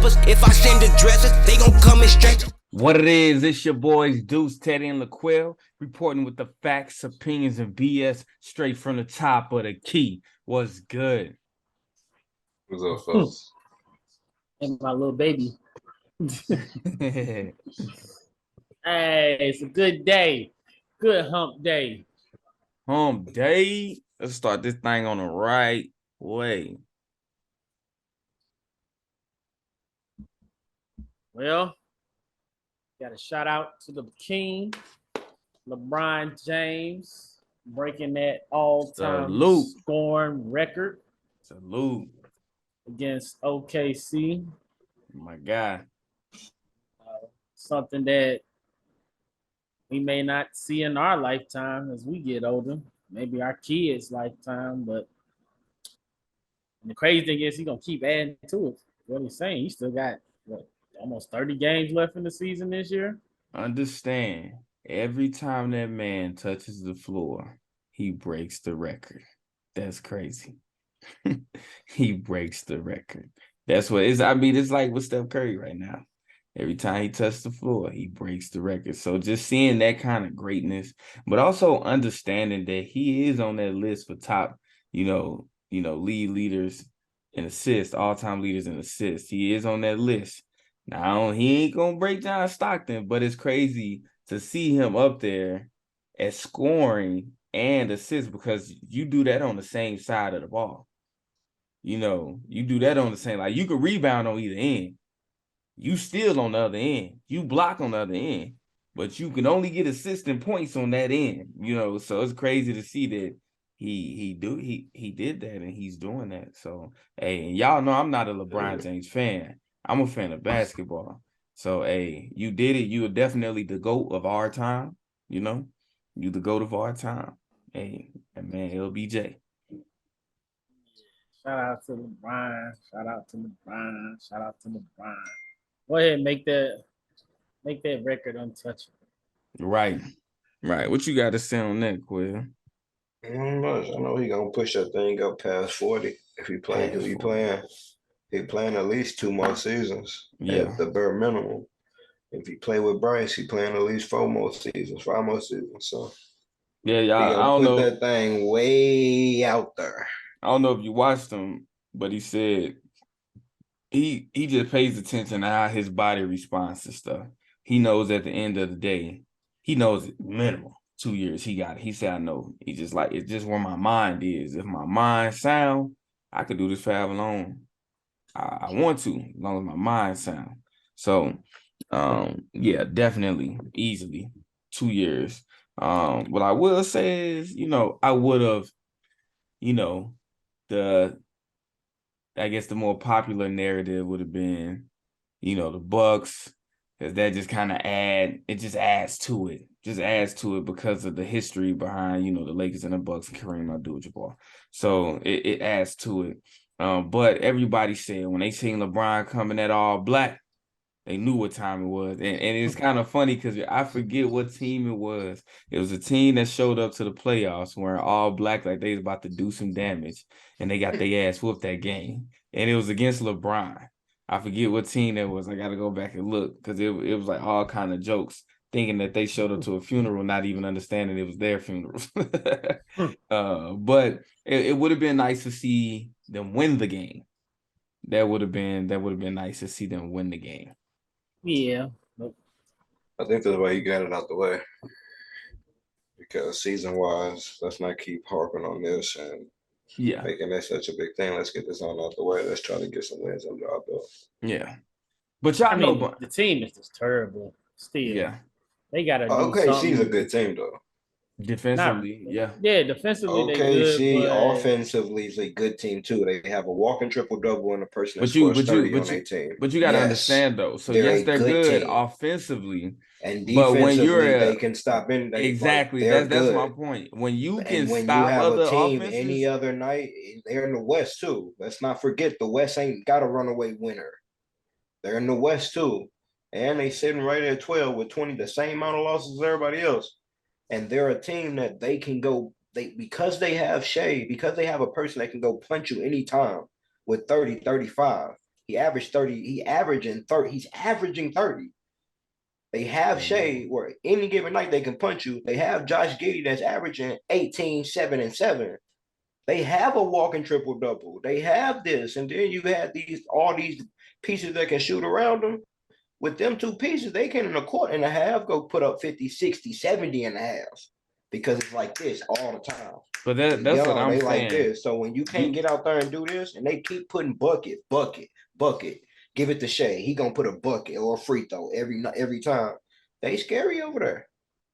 rappers. If I send the dressers, they gon' come in straight. What it is, it's your boys Deuce, Teddy, and LaQuell reporting with the facts, opinions, and BS straight from the top of the key. What's good? What's up, fellas? And my little baby. Hey, Hey, it's a good day. Good hump day. Hump day. Let's start this thing on the right way. Well, got a shout out to the king, LeBron James, breaking that all-time Salute. scoring record Salute. against OKC. My guy. Something that we may not see in our lifetime as we get older. Maybe our kids' lifetime, but the crazy thing is he's gonna keep adding to it. What he's saying, he still got almost 30 games left in the season this year. Understand, every time that man touches the floor, he breaks the record. That's crazy. He breaks the record. That's what it's. I mean, it's like with Steph Curry right now. Every time he touches the floor, he breaks the record. So just seeing that kind of greatness, but also understanding that he is on that list for top, lead leaders in assists, all-time leaders in assists. He is on that list. Now, he ain't going to break John Stockton, but it's crazy to see him up there at scoring and assists because you do that on the same side of the ball. You do that on the same, like you could rebound on either end. You still on the other end. You block on the other end, but you can only get assistant points on that end. So it's crazy to see that he did that and he's doing that. So hey, and y'all know I'm not a LeBron James fan. I'm a fan of basketball. So hey, you did it. You are definitely the GOAT of our time. You the GOAT of our time. Hey, and man, LBJ. Shout out to LeBron. Shout out to LeBron. Shout out to LeBron. Go ahead and make that record untouchable. Right. What you got to say on that, Quill? Not much. I know he gonna push that thing up past 40 if he play. Because he playing at least 2 more seasons. Yeah. At the bare minimum. If he play with Bryce, he playing at least 5 more seasons. So Yeah, he I gonna don't put know. that thing way out there. I don't know if you watched him, but he said he just pays attention to how his body responds to stuff. He knows at the end of the day, he knows minimum 2 years he got it. He said, I know. He just like, it's just where my mind is. If my mind sound, I could do this for however long I want to, as long as my mind sound. So, yeah, definitely, easily 2 years. What I will say is, I would have, I guess the more popular narrative would have been, the Bucks, because that just kind of adds to it. Just adds to it because of the history behind, the Lakers and the Bucks and Kareem Abdul-Jabbar. So it adds to it. But everybody said when they seen LeBron coming at all black, they knew what time it was. And it's kind of funny because I forget what team it was. It was a team that showed up to the playoffs wearing all black, like they was about to do some damage. And they got their ass whooped that game. And it was against LeBron. I forget what team that was. I got to go back and look because it was like all kind of jokes, thinking that they showed up to a funeral, not even understanding it was their funeral. But it would have been nice to see them win the game. That would have been nice to see them win the game. Yeah. I think that's why he got it out the way. Because season-wise, let's not keep harping on this and making that such a big thing. Let's get this on out the way. Let's try to get some wins under our belt. Yeah. But y'all know the team is just terrible still. Yeah. They got to do okay, something. she's a good team, though. Defensively, yeah. Yeah, defensively okay, they good. But offensively is a good team, too. They have a walking triple-double and a person that scores 30 on their team. But you got to understand, though. So, they're good offensively. And defensively, but when they can stop in. Exactly. That's my point. When you can when stop you have other a team offenses, any other night, they're in the West, too. Let's not forget the West ain't got a runaway winner. They're in the West, too. And they sitting right at 12 with 20, the same amount of losses as everybody else. And they're a team that they can go, because they have Shea, because they have a person that can go punch you anytime with 30, 35, He averaged 30. He's averaging 30. They have Shea where any given night they can punch you. They have Josh Giddey that's averaging 18, 7, and 7. They have a walking triple-double. They have this. And then you had all these pieces that can shoot around them. With them two pieces, they can in a quarter and a half go put up 50, 60, 70 and a half. Because it's like this all the time. But that's what I'm saying. Like this. So when you can't get out there and do this, and they keep putting bucket, give it to Shea. He gonna put a bucket or a free throw every time. They scary over there.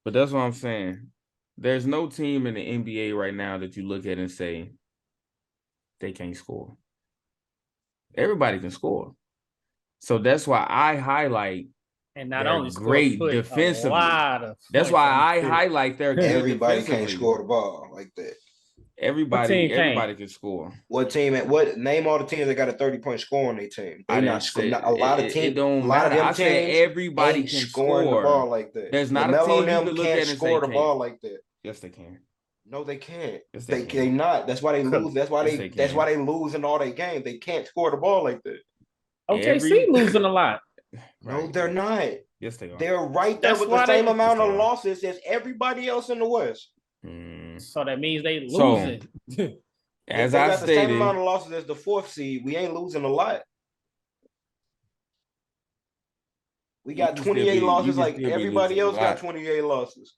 But that's what I'm saying. There's no team in the NBA right now that you look at and say they can't score. Everybody can score. So that's why I highlight and not only great defensively. That's why I highlight their good everybody can't score the ball like that. Everybody can score. What team? Name all the teams that got a 30-point score on their team. They not scoring. A lot of teams. I say everybody can score the ball like that. There's not a team you can look at and score the ball like that. Yes, they can. No, they can't. Yes, they not. That's why they lose. That's why they lose in all their games. They can't score the ball like that. OKC losing a lot. No, they're not. Yes, they are. They're right there with the same amount of losses as everybody else in the West. So that means they losing. As they I got stated, the same amount of losses as the 4th seed. We ain't losing a lot. We got 28 losses like everybody else got 28 losses.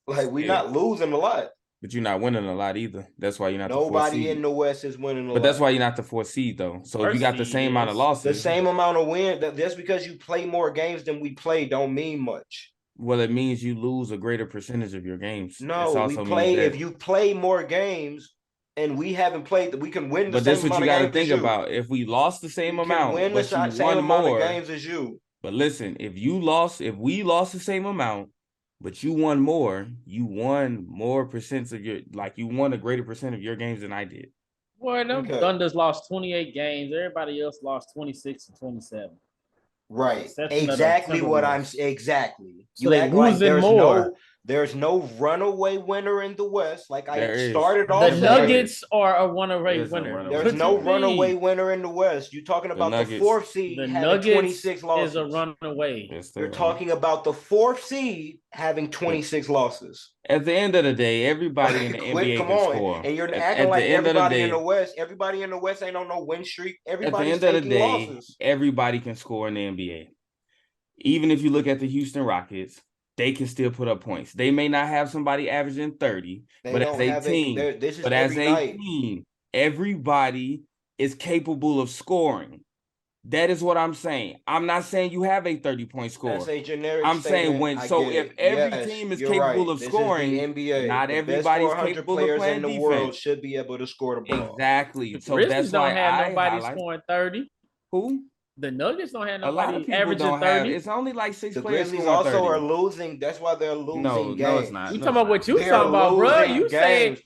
Like we're not losing a lot. But you're not winning a lot either. That's why you're not Nobody in the West is winning a lot. But that's why you're not the 4th seed, though. So if you got the same amount of losses. The same amount of wins. Just because you play more games than we play don't mean much. Well, it means you lose a greater percentage of your games. No, we play. If you play more games and we haven't played, we can win the same amount of games. But that's what you got to think about. If we lost the same amount, win the same amount of games as you. But listen, if we lost the same amount, but you won more percent of your, like you won a greater percent of your games than I did. Boy, them Thunders lost 28 games. Everybody else lost 26 and 27. Right. Exactly what I'm exactly. So you act like there's no runaway winner in the West. Like I started off. The Nuggets are a runaway winner. There's no runaway winner in the West. You're talking about the 4th seed having 26 losses. Is a runaway. You're talking about the 4th seed having 26 losses. At the end of the day, everybody in the NBA can score. And you're acting like everybody in the West. Everybody in the West ain't on no win streak. Everybody's taking losses. Everybody can score in the NBA. Even if you look at the Houston Rockets, they can still put up points. They may not have somebody averaging 30, but as a team, everybody is capable of scoring. That is what I'm saying. I'm not saying you have a 30-point score. That's a generic I'm saying if every team is capable of scoring, NBA. Not everybody's capable of playing in the world should be able to score the ball. Exactly. So Grizzlies don't have nobody scoring 30. Who? The Nuggets don't have nobody averaging 30. It's only like 6 the players. The Grizzlies also are losing. That's why they're losing games. No, it's not. You talking about what you talking about, bro? You say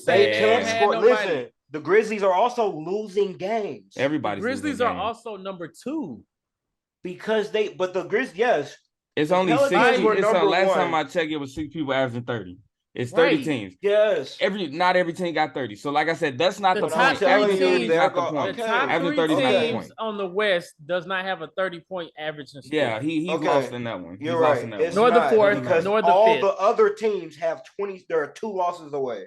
they can't score. Listen, the Grizzlies are also losing games. Everybody. Grizzlies are also number 2 because the Grizzlies. Yes, it's only 6. Last time I checked, it was 6 people averaging 30. It's 30 teams. Yes. Not every team got 30. So, like I said, that's not the point. Every team not the point. The top 3 teams on the West does not have a 30-point average. Yeah, he's lost in that one. You're right. Nor the 4th, nor the 5th. All the other teams have 20. There are 2 losses away.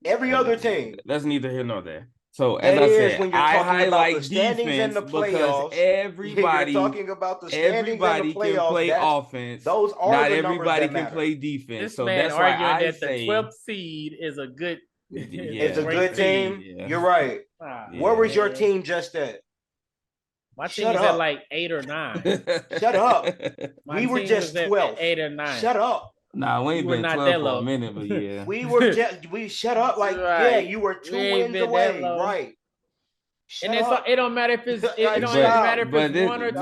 Every other team. That's neither here nor there. So as I said, I highlight defense because everybody talking about the standings in the playoffs, can play offense. Those are not the everybody can play defense. This so man that's why I that say the 12th seed is a good. It's a good team. Yeah. You're right. Where was your team just at? My team was at like 8 or 9. Shut up. We were just 12. 8 or 9. Shut up. Nah, we ain't been 12 for a minute, but yeah. we shut up like, yeah, you were 2 wins away, right. And it don't matter if it's it don't matter if it's 1 or 2.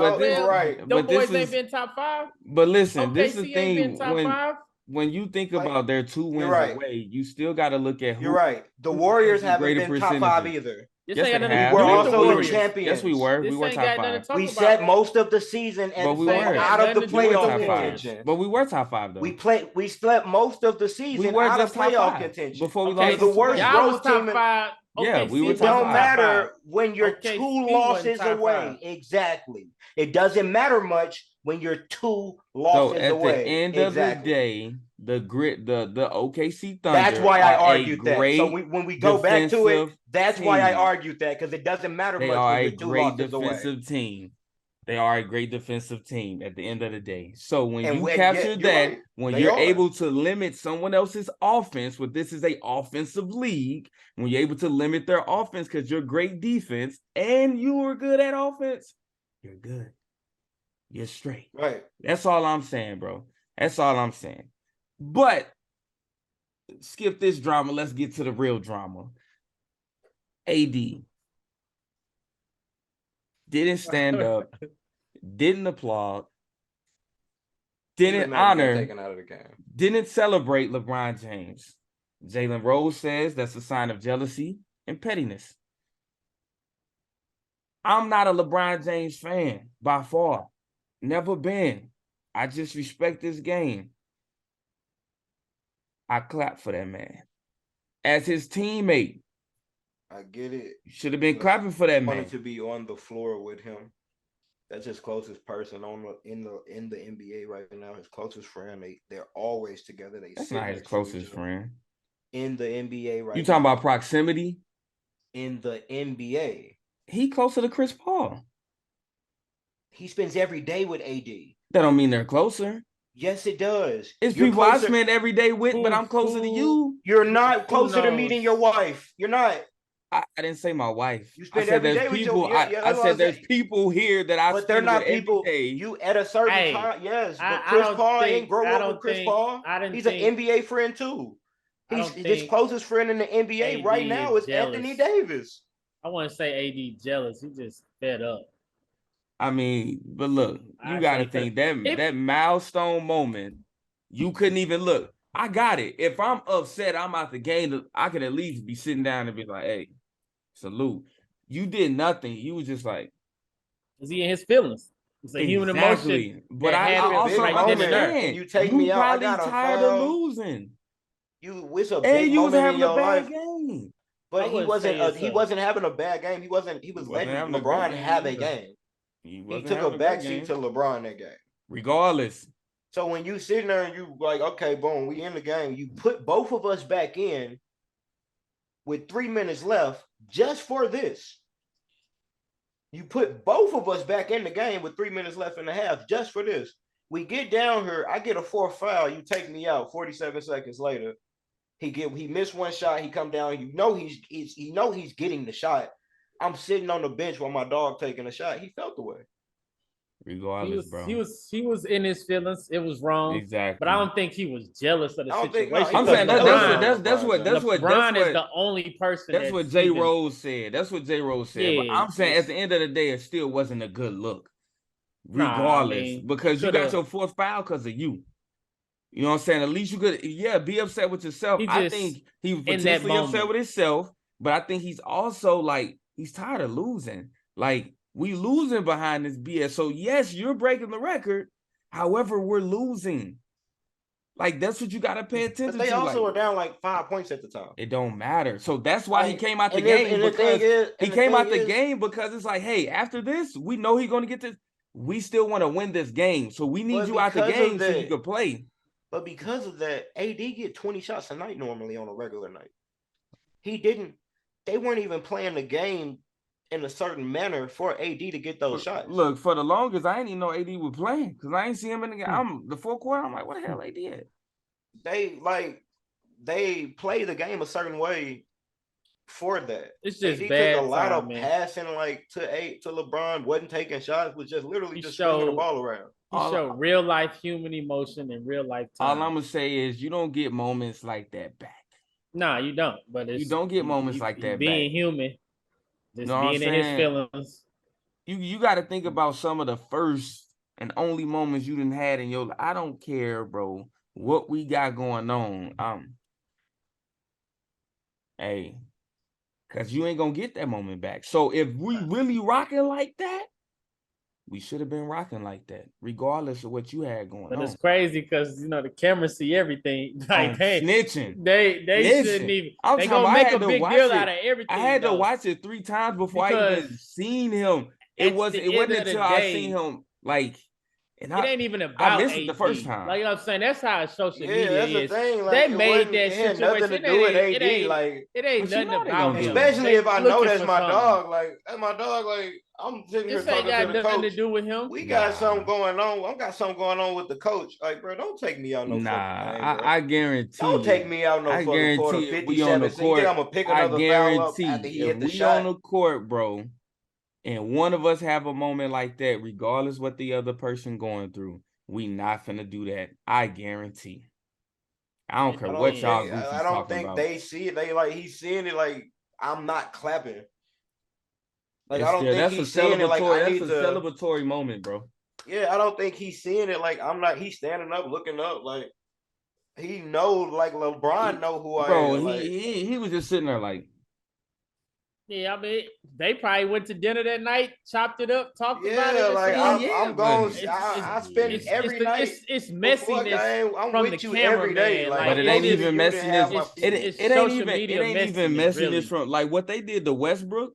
Right. Those boys ain't been top 5. But listen, this is the thing. When when you think about their 2 wins away, you still got to look at who. You're right. The Warriors haven't been top 5 either. Yes, we were also the champions. Yes, we were. We were top 5. We set most of the season and out of the playoff contention. But we were top 5 though. We slept most of the season out of playoff contention. Before we lost the worst road team. Yeah, we OKC were It was top don't top five. matter five. when you're OKC two wasn't losses top away. five. Exactly. It doesn't matter much when you're two So losses at the away. end of the Exactly. day, the OKC Thunder That's why I are a argued that. So great when we go back to it, defensive that's why I team. argued that, because it doesn't matter They much are when a you're two great losses away. defensive team. They are a great defensive team at the end of the day. So when And you yeah, capture you're that, right. when They you're are. able to limit someone else's offense, when this is a offensive league, when you're able to limit their offense because you're great defense and you are good at offense, you're good. You're straight. Right. That's all I'm saying, bro. That's all I'm saying. But skip this drama. Let's get to the real drama. AD didn't stand up, didn't applaud, Even didn't though he got honor, taken out of the game. didn't celebrate LeBron James. Jalen Rose says that's a sign of jealousy and pettiness. I'm not a LeBron James fan by far. Never been. I just respect this game. I clap for that man. As his teammate, I get it. you should have been clapping for that man. Wanted to be on the floor with him. That's his closest person in the NBA right now. His closest friend. They're always together. That's sit not his next to each closest other. friend. In the NBA right now. You talking about proximity? In the NBA. He closer to Chris Paul. He spends every day with AD. That don't mean they're closer. Yes, it does. It's You're people closer. I spend every day with, but I'm closer to you. You're not closer to knows? meeting your wife. You're not. I didn't say my wife. You I spend said every there's day with people. your. Yeah, I that's what said I'm there's saying. people here that I But they're spend not with people. every day. You at a certain Hey, time, yes. But I Chris don't Paul think- ain't grow I up don't with Chris think- Paul. I didn't He's think- an NBA friend too. I He's don't his think closest friend in the NBA AD right now is jealous. Anthony Davis. I want to say AD jealous. He just fed up. I mean, but look, you I got to say think if- that milestone moment. You couldn't even look. I got it. If I'm upset, I'm out the game. I could at least be sitting down and be like, "Hey, salute." You did nothing. You was just like, Is he in his feelings? It's a human emotion. But that I happens also big right then and moment. there. understand. You take me out, I probably got a tired foul. of losing, It's a and big you was moment in having a your bad life. game. But I he wouldn't wasn't. say it's He wasn't having a bad game. He was wasn't letting having a great LeBron game have a either. game. He He took a great backseat game. to LeBron that game. Regardless, So when you sitting there and you like, okay, boom, we in the game. You put both of us back in with 3 minutes left just for this. You put both of us back in the game with 3 minutes left in the half just for this. We get down here. I get a fourth foul. You take me out. 47 seconds later, he missed one shot. He come down. You know he's getting the shot. I'm sitting on the bench while my dog taking a shot. He felt the way. regardless, bro. He was in his feelings. It was wrong. Exactly. But I don't think he was jealous of the I don't think- no, situation. he I'm was saying jealous. that's what LeBron is the only person. That's what J. Rose said. That's what J. Rose said. But Yeah, I'm saying at the end of the day, it still wasn't a good look. Nah, Regardless. I mean, because you coulda- got your fourth foul because of you. You know what I'm saying? At least you could, be upset with yourself. He I just- think he was in that potentially upset moment. with himself, but I think he's also like, he's tired of losing. Like, we losing behind this BS. So yes, you're breaking the record. However, we're losing. Like, that's what you got to pay attention to. But they also like, were down like 5 points at the time. it don't matter. So that's why he Like, came out the and game. and the Because thing is- he and the came thing out the is- game because it's like, hey, after this, we know he's going to get this. We still want to win this game. So we need But you out the because of game so you that- can play. But because of that, AD get 20 shots a night normally on a regular night. He didn't. They weren't even playing the game in a certain manner for AD to get those shots. Look, for the longest, I didn't even know AD was playing because I ain't see him in the game. The fourth quarter, I'm like, what the hell AD at? They play the game a certain way for that. It's just AD bad took a lot of timing. passing like to LeBron, wasn't taking shots, was just literally He just swinging the showed- ball around. He showed real life human emotion in real life time. All I'm gonna say is you don't get moments like that back. Nah, you don't. But it's, You don't get moments like that Being back. human, just Know what I'm being in his saying? feelings. You got to think about some of the first and only moments you done had in your life. I don't care, bro, what we got going on. Hey, because you ain't gonna get that moment back. So if we really rocking like that, we should have been rocking like that, regardless of what you had going But on. it's crazy because the cameras see everything. Like Snitching. they Snitching. shouldn't even. I'm they talking gonna about, I make a had to big watch deal it. out of everything. I had to though. watch it 3 times before I even Because seen him. It at wasn't the end of until the I day, seen him like, and it ain't even I about missed AD. it the first time. Like what I'm saying, that's how social Yeah, media that's the is. thing. They Like made that it had nothing situation. to do with AD. It ain't But you nothing know they about gonna him. do it. Especially They if I know looking that's for my something. dog. Like that's my dog. Like I'm sitting here This ain't talking to got the nothing coach. to do with him. We got Nah. something going on. I got something going on with the coach. Like, bro, don't take me out no fucking game, bro. I guarantee Don't take me out no I fucking quarter guarantee if we on 57. the So you think court, I'm gonna pick I another foul up after guarantee he if hit the we shot? on the court, bro, and one of us have a moment like that, regardless what the other person going through, we not finna do that. I guarantee. I don't care what y'all goofies I don't talking think about. they see it. They like he's seeing it like I'm not clapping. Like It's I don't still, think that's he's a seeing it like I celebratory. need That's a to. celebratory moment, bro. Yeah, I don't think he's seeing it like I'm not. He's standing up, looking up, like he know, like LeBron know who I Bro, am. Like he was just sitting there like, Yeah, I mean, they probably went to dinner that night, chopped it up, talked about yeah, it. like I'm going. I spend every night. It's Before messiness game, I'm from with the you every day. cameraman. Like, but I'm it ain't closer to even you than half my messiness. people. It ain't social even media messiness really. from like what they did to Westbrook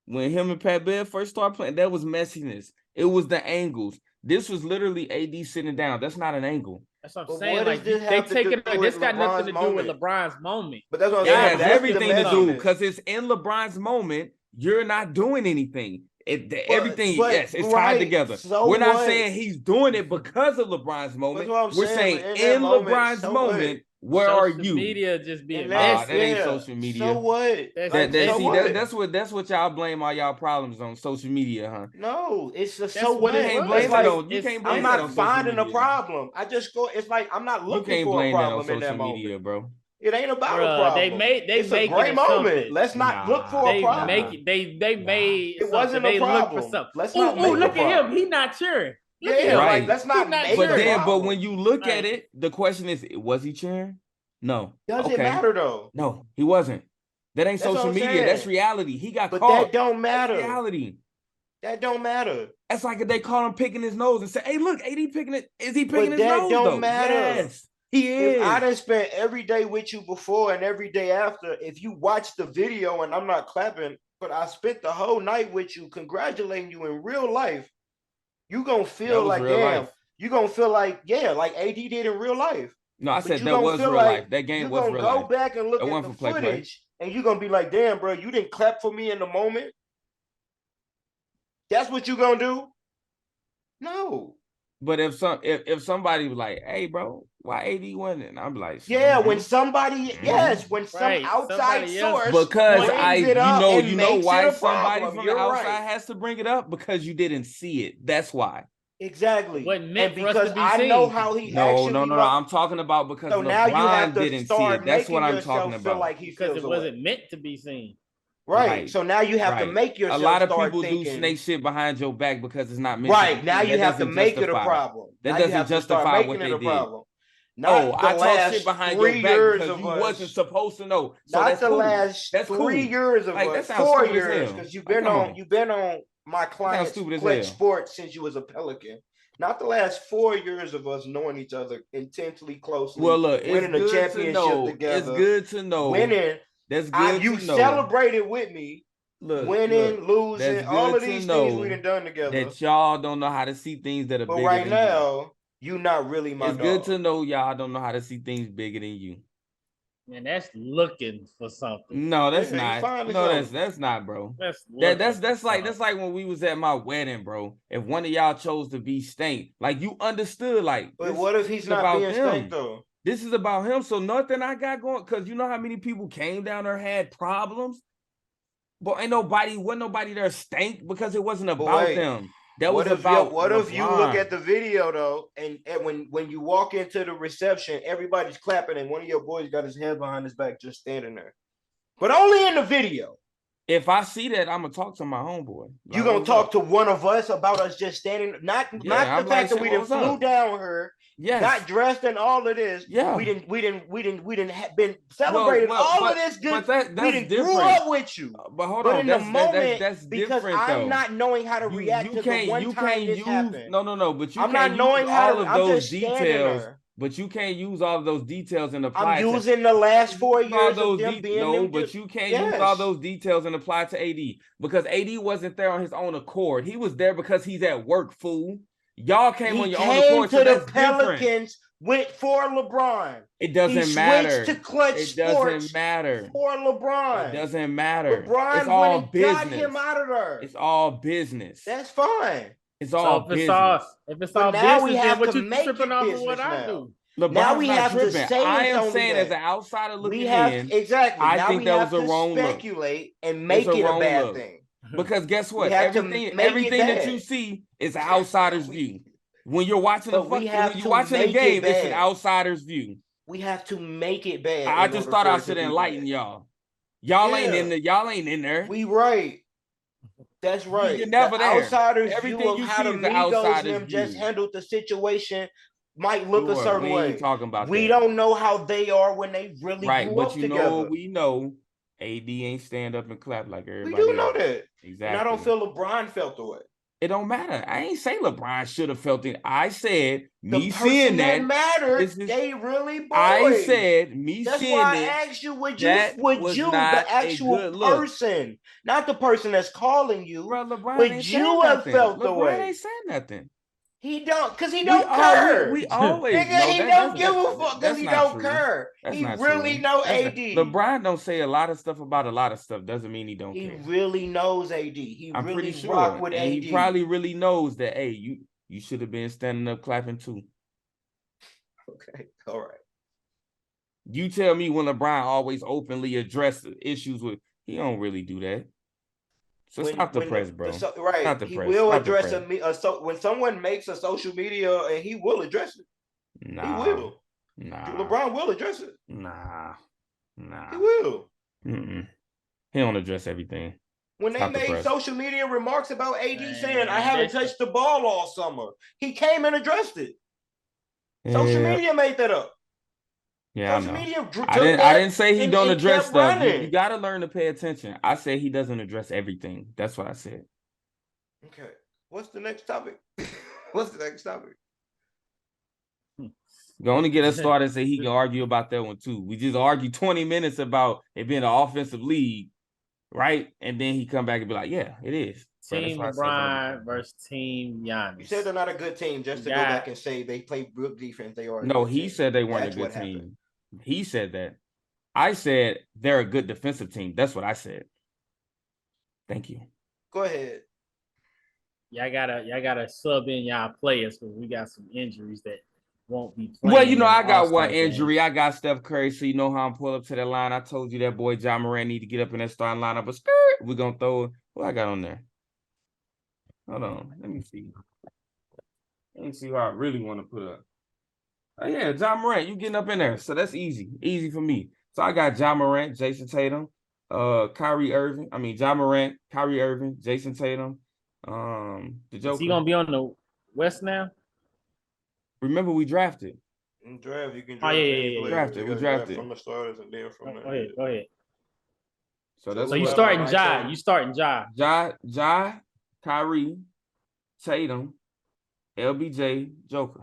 when him and Pat Bev first started playing. That was messiness. It was the angles. This was literally AD sitting down. That's not an angle. That's what I'm But saying. what Like does this they have to take do it. with This got nothing to LeBron's do with moment? LeBron's moment. But that's what I'm It saying. has That's everything the to do messiness. because it's in LeBron's moment. You're not doing anything. Everything, but yes, it's tied right, together. so We're not what? saying he's doing it because of LeBron's moment. That's what I'm We're saying. saying But in that in moment, LeBron's so what? moment, where are Social you? media just being And That messy. ain't yeah. social media. So what? That's what y'all blame all y'all problems on social media, huh? No, it's a That's so what what? it You can't was. blame It's it like on. You can't blame I'm that not on social finding a media. problem. I just go. It's like I'm not You looking can't for a blame that on problem in that social moment. media, bro. It ain't about a Bruh, problem. they It's a making great it moment. something. Let's not look for a They problem. make it. They made It something. wasn't a They look for problem. something. Let's not make a Look at him. problem. He not cheering. Look Yeah, at him. Right. like let's He not not make But a cheering. then, but problem. when you look Like, at it, the question is, was he cheering? No. Does it Okay. matter though? No, he wasn't. That ain't That's what social I'm media. That's saying. reality. He got But caught. that don't That's matter. reality. That don't matter. That's like if they caught him picking his nose and say, "Hey, look, AD picking it. Is he picking But his that nose don't though?" matter. Yes, he If I is. done spent every day with you before and every day after, if you watch the video and I'm not clapping, but I spent the whole night with you, congratulating you in real life, you gonna That feel was like real damn. life. You gonna feel like yeah, like AD did in real life. No, I But said you that gonna was feel real like life. That game you was gonna real go life. back and look That at wasn't the for play. footage, and you gonna be like, damn, bro, you didn't clap for me in the moment. That's what you gonna do? No. But if somebody was like, "Hey, bro, why AD winning?" I'm like, Yeah, when mhm. somebody, yes, when some Right, outside somebody else- source Because brings it up and you know makes why it a somebody problem. from You're the outside right. has to bring it up because you didn't see it. That's why. Exactly. It wasn't meant And for us to because be I know seen. how he No. actually I'm talking about because so now you have LeBron to didn't see start it. That's what making I'm talking yourself feel about. like he because feels it away. wasn't meant to be seen. Right. Right. So now you have to Right. make yourself A lot of start people do thinking. snake shit behind your back because it's not meant to Right. be Now seen. you That have to doesn't make it a justify. problem. That Now you doesn't have to start justify making what it they a did. problem. Oh, Not the I talk last shit behind 3 your back years because of you us. wasn't supposed to know. So Not that's the cool. last That's 3 cool. years of Like, that us. sounds 4 stupid as years hell. because you've Like, been come on. on. You've been on my client's stupid as Pledge hell. Sports since you was a Pelican. Not the last 4 years of us knowing each other intensely closely. Well, look, it's winning a good to championship know. together. It's good to know. Winning. That's good You to know. celebrated with me. Look, Winning, losing, that's all good of to these things know we done together. that y'all don't know how to see things that are But bigger right than now, you not really you. my It's dog. good to know y'all don't know how to see things bigger than you. And that's looking for something. No, that's Yeah, you not. finding No, something. that's not, bro. That's That's like when we was at my wedding, bro. If one of y'all chose to be Stank, like you understood, like. But what if he's not being Stank though? This is about him. So nothing I got going, because you know how many people came down there had problems, but wasn't nobody there Stank because it wasn't about them. That was about what if you look LeBron. at the video though, and when you walk into the reception, everybody's clapping, and one of your boys got his head behind his back, just standing there, but only in the video. If I see that, I'm gonna talk to my homeboy. You Like, gonna what's talk up? to one of us about us just standing, not Yeah, the I'm fact like, that shit, we didn't what's flew up? down her, Yes. got dressed and all of this. Yeah. We didn't been celebrated all of this good. But We that's didn't grew different. up with you. But hold But on, in the that's moment, different because I'm though. not knowing how to react to the one time this use happened. no, but you I'm can't not knowing use how all to. of I'm those just standing details. there. But you can't use all of those details and I'm apply using the last 4 use all years of those them being no, them. but you can't use all those details and apply to AD because AD wasn't there on his own accord. He was there because he's at work, fool. Y'all came on your own accord. He came to the Pelicans, went for LeBron. It doesn't He matter. switched to Clutch It Sports doesn't matter. for LeBron. It doesn't matter. LeBron it's all went and business. got him out of there. It's all business. That's fine. It's all business. If it's But all now business, we then have what to you make tripping it off of business what I now. do? LeBron's Now we not have to tripping. say I it's am only saying that. as an outsider looking We have in, exactly. I now think we that have was a to wrong look. speculate and make It's a it a wrong bad look. thing. Because guess what? have to Everything make it everything that bad. you see is an outsider's view. When you're watching the But we when have you're to watching a make it game, it's an bad. outsider's view. We have to make it bad. I just thought I should enlighten y'all. Y'all ain't in there. Y'all ain't in there. We right. That's right. You're never the there. Outsiders Everything view of you how see the is the Migos outsider's and them just view. handled the situation might look a certain We way. ain't talking about we that. don't know how they are when they really Right, grew but up you together. know, we know AD ain't stand up and clap like everybody We do know else. that. Exactly. And I don't feel LeBron felt the way. It don't matter. I ain't say LeBron should have felt it. I said The me person seeing that mattered. They really boys. I said me That's seeing why that. I asked you, would that you was the not actual a good look. person, not the person that's calling you, Bro, LeBron would ain't you saying have nothing. felt the LeBron way? ain't saying nothing. He don't, because he don't care. We always Nigga, know he that. don't give a fuck because That's he not don't true. care. That's He not really true. know That's AD. LeBron don't say a lot of stuff about a lot of stuff. Doesn't mean he don't care. He really knows AD. I'm really pretty sure. rock with and AD. he probably really knows that, hey, you should have been standing up clapping too. Okay, all right. You tell me when LeBron always openly addressed issues with, he don't really do that. So stop the press, bro. Right. He will address when someone makes a social media, and he will address it. Nah. He will. Nah. LeBron will address it. Nah. He will. Mm-mm. He don't address everything. When they made social media remarks about AD saying, I haven't touched the ball all summer, he came and addressed it. Social media made that up. Yeah, social media I didn't say he don't address stuff. You got to learn to pay attention. I say he doesn't address everything. That's what I said. Okay. What's the next topic? What's the next topic? Going to get us started, say he can argue about that one too. We just argued 20 minutes about it being an offensive league, right? And then he come back and be like, yeah, it is. Team LeBron versus Team Giannis. You said they're not a good team just to go back and say they play good defense. They are. No, he said they weren't a good team. He said that. I said they're a good defensive team. That's what I said. Thank you. Go ahead. Y'all gotta sub in y'all players because we got some injuries that won't be playing. Well, you know, I got one injury. I got Steph Curry, so you know how I'm pulling up to that line. I told you that boy Ja Morant need to get up in that starting lineup. But we're gonna throw it. What I got on there? Hold on. Let me see. Let me see who I really want to put up. Oh, yeah, Ja Morant, you getting up in there. So that's easy. Easy for me. So I got Ja Morant, Jason Tatum, Kyrie Irving. I mean, Ja Morant, Kyrie Irving, Jason Tatum. The Joker. Is he gonna be on the West now? Remember, we drafted. In draft, you can draft. We drafted from the starters and then from Go ahead. So you starting Ja. You starting Ja. Ja, Kyrie, Tatum, LBJ, Joker.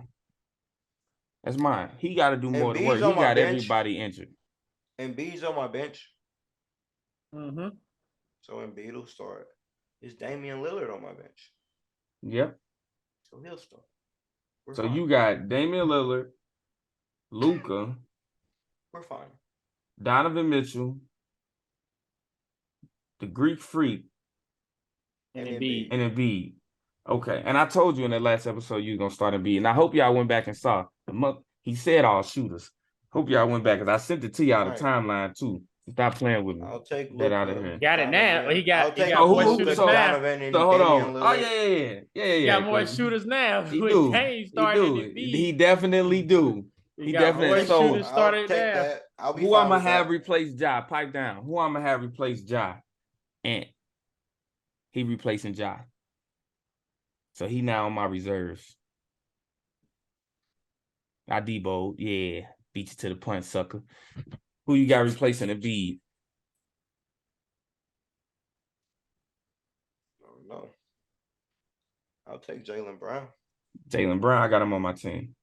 That's mine. He got to do more work. He got everybody injured. Embiid's on my bench. Mm-hmm. So Embiid will start. Is Damian Lillard on my bench? Yep. So he'll start. So you got Damian Lillard, Luka. We're fine. Donovan Mitchell, the Greek Freak, and Embiid. Okay, and I told you in that last episode you was gonna start Embiid, and I hope y'all went back and saw the month. He said all shooters. Hope y'all went back because I sent it to y'all the timeline too. Stop playing with me. I'll take that out of here. Got it now. He got more shooters now. So hold on. Oh yeah. He got more shooters now. He do. He definitely do. He definitely shooters started now. Who I'm gonna have replace Ja? Pipe down. Who I'm gonna have replace Ja? Ant. He replacing Ja. So he now on my reserves. I deboed. Yeah. Beat you to the punch, sucker. Who you got replacing Embiid? I don't know. I'll take Jaylen Brown. Jaylen Brown, I got him on my team.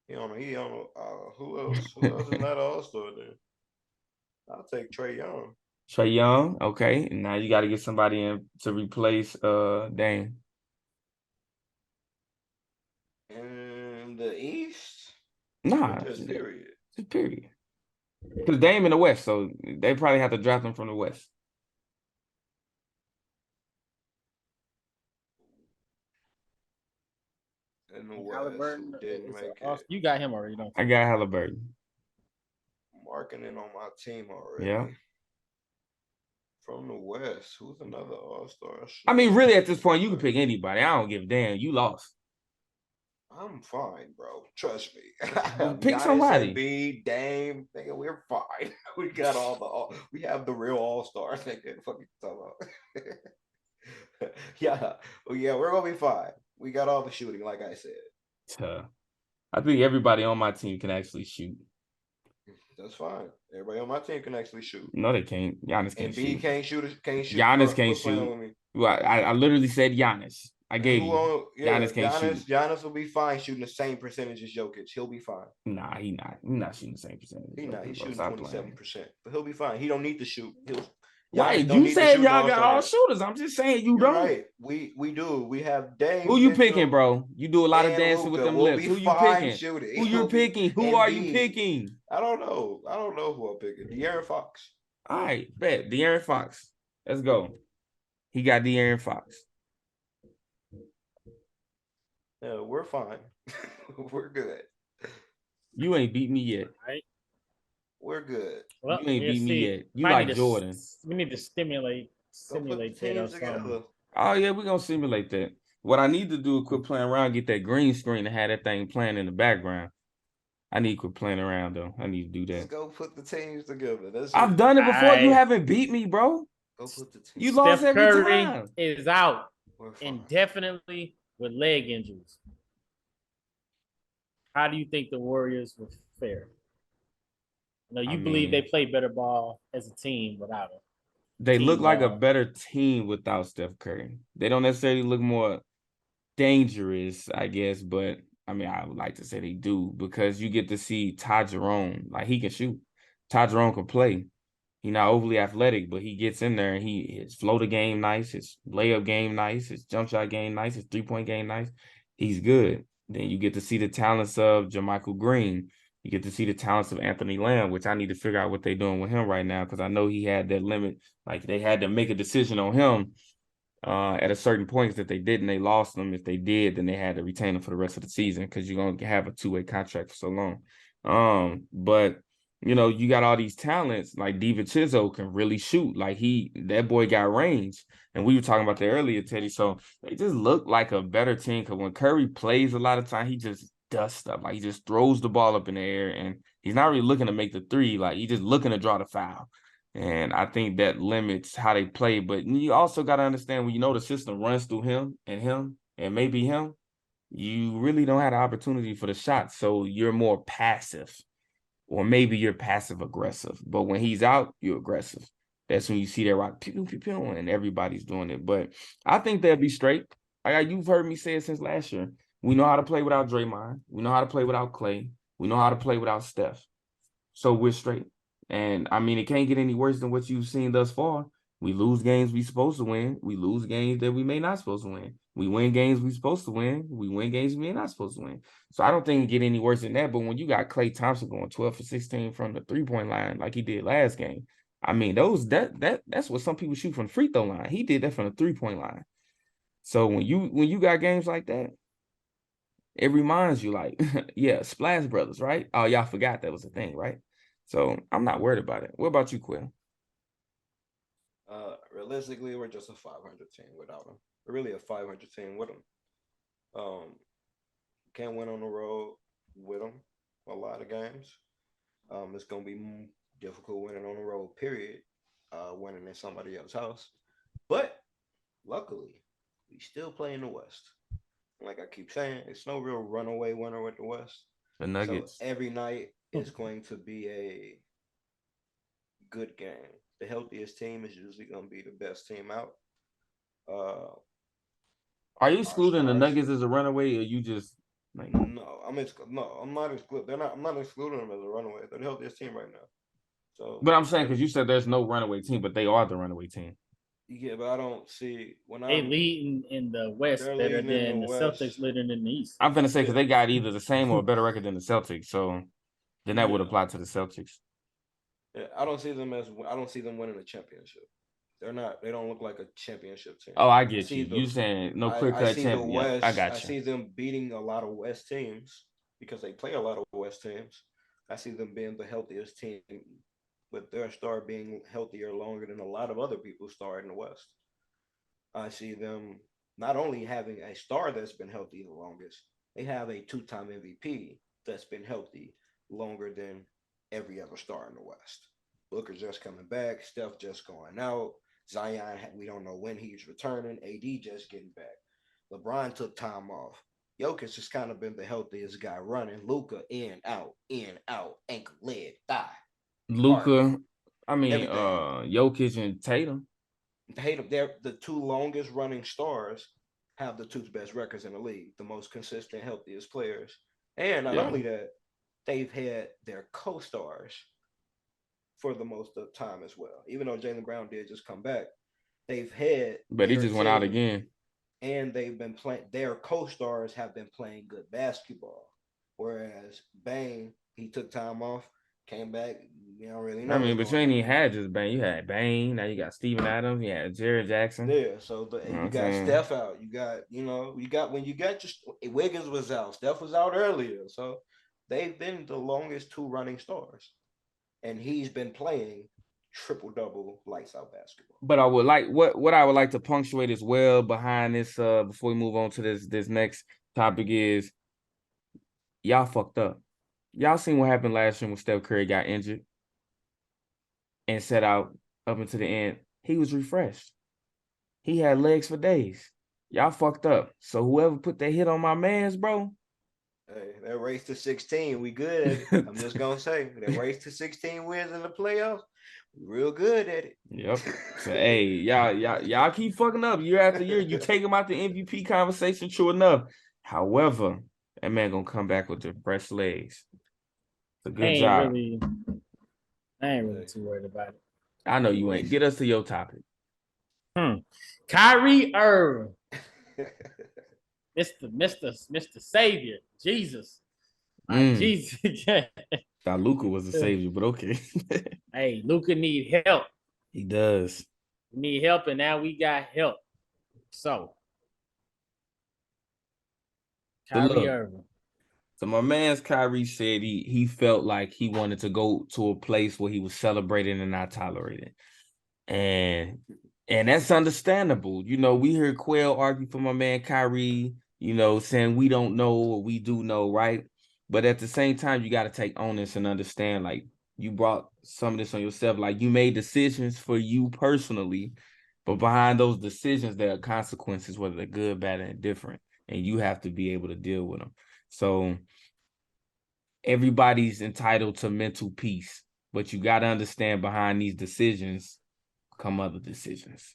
He on who else? Who else is not an all-star there? I'll take Trae Young. Trae Young, okay. And now you got to get somebody in to replace Dame. In the East? Nah, Just period. Just period. Because Dame in the West, so they probably have to draft him from the West. In the West, Halliburton who didn't make it. You got him already, don't you? I got Halliburton. Marking it on my team already. Yeah. From the West, who's another all-star? I mean, really, at this point, you can pick anybody. I don't give a damn. You lost. I'm fine, bro. Trust me. Pick somebody. Embiid, Dame, nigga, we're fine. We got we have the real all-stars. Nigga, fuck you talking about? Yeah, we're gonna be fine. We got all the shooting, like I said. I think everybody on my team can actually shoot. That's fine. Everybody on my team can actually shoot. No, they can't. Giannis can't shoot. Embiid can't shoot. Giannis can't shoot. Well, I literally said Giannis. I gave you. Giannis can't shoot. Giannis will be fine shooting the same percentage as Jokic. He'll be fine. Nah, he's not. He's not shooting the same percentage. He's not. He's shooting 27%. But he'll be fine. He don't need to shoot. Right, you said y'all got all shooters. I'm just saying you don't. Right, we do. We have Dame. Who you picking, bro? You do a lot of dancing with them lips. Who you picking? Shooting. Who you picking? Who are you picking? I don't know. I don't know who I'm picking. De'Aaron Fox. All right, bet De'Aaron Fox. Let's go. He got De'Aaron Fox. Yeah, we're fine. We're good. You ain't beat me yet. Right. We're good. Well, you ain't beat me yet. You like Jordan. We need to simulate that or something. Oh, yeah, we're going to simulate that. What I need to do is quit playing around, get that green screen and have that thing playing in the background. I need to quit playing around, though. I need to do that. Let's go put the teams together. I've done it before. You haven't beat me, bro. Go put the teams. You lost Steph every Curry time. Is out indefinitely with leg injuries. How do you think the Warriors will fare? You believe they play better ball as a team without him. They look like a better team without Steph Curry. They don't necessarily look more dangerous, I guess, but I mean, I would like to say they do because you get to see Ty Jerome. Like, he can shoot. Ty Jerome can play. He's not overly athletic, but he gets in there and his floater game nice, his layup game nice, his jump shot game nice, his three-point game nice. He's good. Then you get to see the talents of JaMychal Green. You get to see the talents of Anthony Lamb, which I need to figure out what they're doing with him right now because I know he had that limit. Like, they had to make a decision on him at a certain point that they didn't. They lost him. If they did, then they had to retain him for the rest of the season because you're going to have a two-way contract for so long. But, you got all these talents. Like, DiVincenzo can really shoot. Like, that boy got range. And we were talking about that earlier, Teddy. So they just look like a better team because when Curry plays a lot of time, he just does stuff. Like, he just throws the ball up in the air and he's not really looking to make the three. Like, he's just looking to draw the foul. And I think that limits how they play. But you also got to understand when the system runs through him and maybe him, you really don't have the opportunity for the shot. So you're more passive or maybe you're passive aggressive. But when he's out, you're aggressive. That's when you see that rock, pew, pew, pew, and everybody's doing it. But I think they'll be straight. You've heard me say it since last year. We know how to play without Draymond. We know how to play without Clay. We know how to play without Steph. So we're straight. And, I mean, it can't get any worse than what you've seen thus far. We lose games we supposed to win. We lose games that we may not supposed to win. We win games we supposed to win. We win games we may not supposed to win. So I don't think it get any worse than that. But when you got Klay Thompson going 12 for 16 from the three-point line like he did last game, I mean, that's what some people shoot from the free throw line. He did that from the three-point line. So when you got games like that, it reminds you, like, yeah, Splash Brothers, right? Oh, y'all forgot that was a thing, right? So I'm not worried about it. What about you, Quill? Realistically, we're just a 500 team without him. We're really a 500 team with him. Can't win on the road with him a lot of games. It's gonna be difficult winning on the road. Period. Winning in somebody else's house. But luckily, we still play in the West. Like I keep saying, it's no real runaway winner with the West. The So Nuggets. every night is going to be a good game. The healthiest team is usually going to be the best team out. Are you Our excluding the stars. Nuggets as a runaway, or you just like? No, I'm not excluding. I'm not excluding them as a runaway. They're the healthiest team right now. So, But I'm saying because you said there's no runaway team, but they are the runaway team. yeah, but I don't see when They I'm. leading in the West They're better leading in than the the West. Celtics leading in the East. I'm gonna say because Yeah. they got either the same or a better record than the Celtics, so then that would Yeah. apply to the Celtics. Yeah, I don't see them winning a championship. They're not. They don't look like a championship team. Oh, I I get see you. the. You saying no clear I cut see the champion? Yeah, I West. I got you. see them beating a lot of West teams because they play a lot of West teams. I see them being the healthiest team, with their star being healthier longer than a lot of other people's star in the West. I see them not only having a star that's been healthy the longest, they have a two-time MVP that's been healthy longer than every other star in the West. Booker just coming back, Steph just going out, Zion, we don't know when he's returning, AD just getting back. LeBron took time off. Jokic has kind of been the healthiest guy running. Luka in, out, ankle, leg, thigh, heart, Luca, everything. Jokic and Tatum. They're the two longest running stars have the two best records in the league, the most consistent, healthiest players. And not Yeah, only that, they've had their co-stars for the most of the time as well. Even though Jaylen Brown did just come back, they've had but he their just went out team, again. and they've been playing. Their co-stars have been playing good basketball. Whereas Bane, he took time off, came back. You don't really know what's But you going ain't on. even had just Bane. You had Bane. Now you got Steven Adams. You had Jared Jackson. Yeah, so You know what you I'm got saying? Steph out. You got when you got just Wiggins was out. Steph was out earlier, so they've been the longest two running stars, and he's been playing triple double lights out basketball. But I would like what I would like to punctuate as well behind this before we move on to this next topic is y'all fucked up. Y'all seen what happened last year when Steph Curry got injured and set out up until the end. He was refreshed. He had legs for days. Y'all fucked up. So whoever put that hit on my man's, bro. Hey, that race to 16, we good at it. I'm just gonna say that race to 16 wins in the playoffs, we real good at it. Yep. So hey, y'all keep fucking up year after year. You take him out the MVP conversation, true enough. However, that man gonna come back with the fresh legs. It's a I good ain't job. really too worried about it. I know you ain't. Get us to your topic. Kyrie Irving, Mr. Savior, Jesus. Jesus. Thought Luka was the savior, but okay. Hey, Luka need help. He does. We need help, and now we got help. So, Kyrie Irving. So my man's Kyrie said he felt like he wanted to go to a place where he was celebrated and not tolerated. And that's understandable. You know, we heard Quail argue for my man Kyrie, you know, saying we don't know what we do know, right? But at the same time, you got to take onus and understand, like, you brought some of this on yourself. Like, you made decisions for you personally, but behind those decisions, there are consequences, whether they're good, bad, and indifferent. And you have to be able to deal with them. So everybody's entitled to mental peace, but you got to understand behind these decisions come other decisions.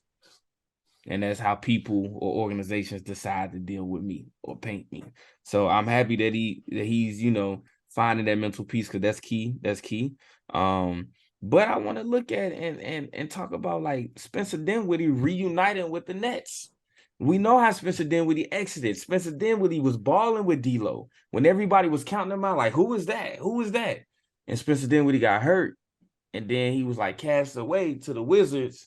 And that's how people or organizations decide to deal with me or paint me. So I'm happy that he's, you know, finding that mental peace, because that's key. That's key. But I want to look at and talk about, like, Spencer Dinwiddie reuniting with the Nets. We know how Spencer Dinwiddie exited. Spencer Dinwiddie was balling with D'Lo when everybody was counting him out, like, who is that? Who is that? And Spencer Dinwiddie got hurt, and then he was like cast away to the Wizards,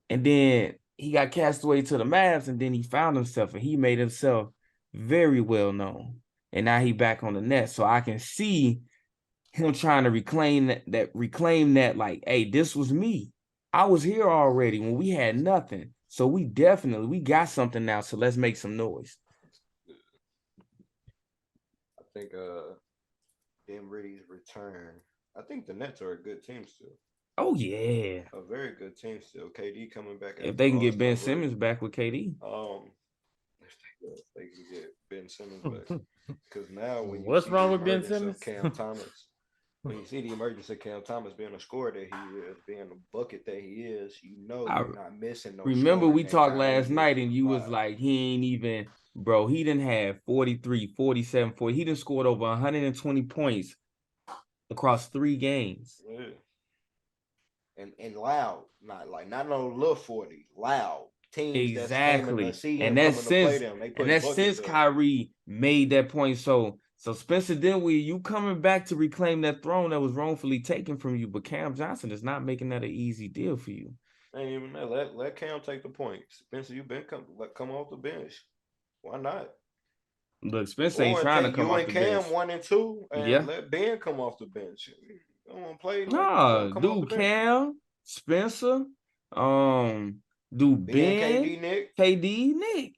and then he got cast away to the Mavs, and then he found himself, and he made himself very well known. And now he back on the Nets. So I can see him trying to reclaim that, like, hey, this was me. I was here already when we had nothing. So we got something now. So let's make some noise. I think Dinwiddie's return. I think the Nets are a good team still. Oh yeah. A very good team still. KD coming back. If they can get Ben All-Star break. Simmons back with KD. If they can get Ben Simmons back. Because now when you What's see wrong the with Ben emergence Simmons? of Cam Thomas, when you see the emergence of Cam Thomas being a scorer that he is, being the bucket that he is, you know you're not missing no. Remember we scoring talked that last Kyrie night is and you was providing. like, he ain't even, bro, he didn't have 43, 47, 40. He done scored over 120 points across 3 games. Yeah. And loud, not no little 40, loud. Teams that's coming to see him, coming to play them. They put since Kyrie made that point. So Spencer Dinwiddie, you coming back to reclaim that throne that was wrongfully taken from you, but Cam Johnson is not making that an easy deal for you. Ain't even that. Let Cam take the point. Spencer, you been come off the bench. Why not? Look, Spencer ain't trying to come off the bench. You and Cam 1 and 2, and let Ben come off the bench. You don't want to play. Nah, dude, Cam, Spencer, do Ben, KD, Nick.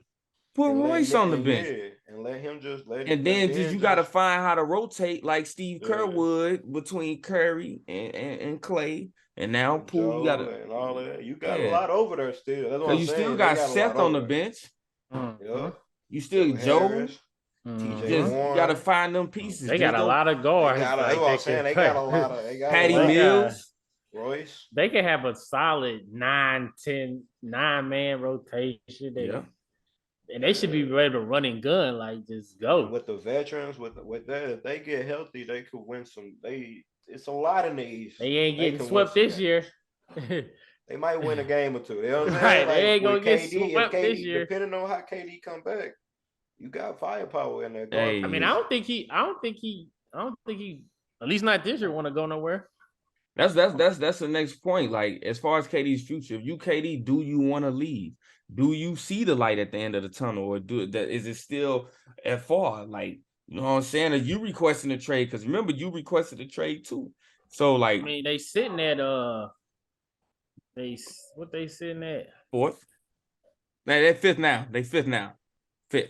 Put Royce on the bench. Yeah, and let him just let and then you got to find how to rotate like Steve Kerr would between Curry and Clay. And now Poole, you got to and all of that. You got a lot over there still. That's what I'm you saying. Still got Seth on the bench. Yeah. You still Joe. TJ Just got to find them pieces. They got a lot of guards. That's what I'm saying. They got a lot of. Patty Mills. Royce. They can have a solid 9-man rotation. And they should be ready to run and gun, like just go. With the veterans, with that, if they get healthy, they could win some. It's a lot of these. They ain't getting swept this year. They might win a game or two. You know what I'm saying? Right, they ain't gonna get swept this year. Depending on how KD come back, you got firepower in there. Hey. I mean, I don't think he. At least not this year. Want to go nowhere. That's the next point. Like, as far as KD's future, if you KD, do you want to leave? Do you see the light at the end of the tunnel, or is it still at far? Like, you know what I'm saying? Are you requesting a trade? Because remember, you requested a trade too. So, like, I mean, they sitting at what they sitting at? 4th. Now they're 5th now. They 5th now. 5th.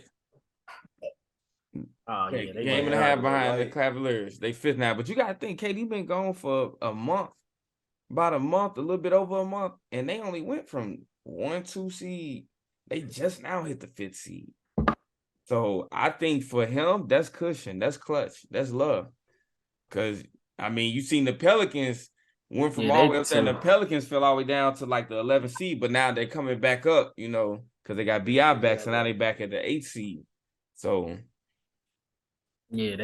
Oh yeah, they game and a half behind the Cavaliers. They 5th now, but you gotta think KD been gone for a month, about a month, a little bit over a month, and they only went from 1-2 seed. They just now hit the 5th seed. So I think for him, that's cushion, that's clutch, that's love. Because I mean, you seen the Pelicans went from all the way up there, and the Pelicans fell all the way down to like the 11th seed, but now they're coming back up, you know, because they got BI back, so now they back at the 8th seed. So. Yeah,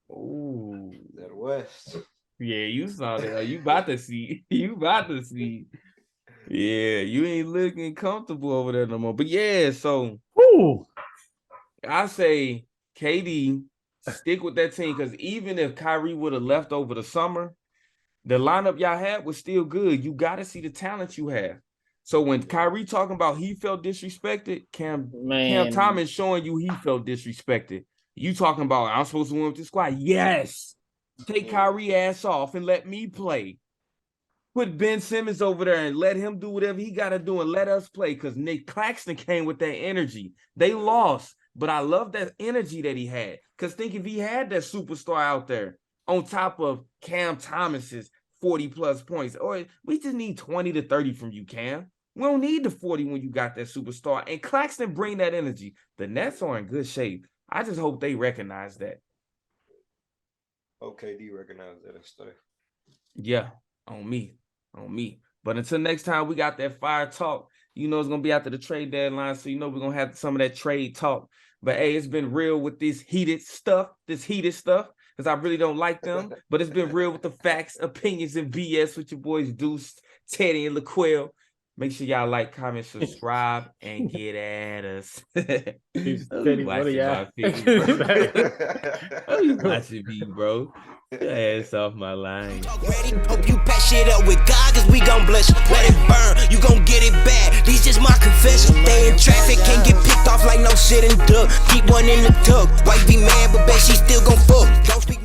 Ooh, that West. Yeah, you saw that. You about to see. You about to see. Yeah, you ain't looking comfortable over there no more. But yeah, so I say KD, stick with that team, because even if Kyrie would have left over the summer, the lineup y'all had was still good. You got to see the talent you have. So when Kyrie talking about he felt disrespected, Cam Thomas showing you he felt disrespected. You talking about I'm supposed to win with this squad? Yes. Take Kyrie ass off and let me play. Put Ben Simmons over there and let him do whatever he got to do and let us play, because Nick Claxton came with that energy. They lost, but I love that energy that he had, because think if he had that superstar out there on top of Cam Thomas's 40-plus points, or we just need 20 to 30 from you, Cam. We don't need the 40 when you got that superstar. And Claxton bring that energy. The Nets are in good shape. I just hope they recognize that. OKD recognize that and stay. Yeah, on me. But until next time, we got that fire talk. You know it's going to be after the trade deadline, so you know we're going to have some of that trade talk. But, hey, it's been real with this heated stuff, because I really don't like them. But it's been real with the facts, opinions, and BS with your boys Deuce, Teddy, and LaQuell. Make sure y'all like, comment, subscribe, and get at us. Teddy, what are y'all? You watching me, bro. Your ass off my line. Ready? Hope you pass shit up with God, cause we gon' bless you. Let it burn, you gon' get it back. These just my confession. Stay in traffic, can't get picked off like no shit and duck. Keep one in the tuck. Wife be mad, but bet she still gon' fuck. Don't speak.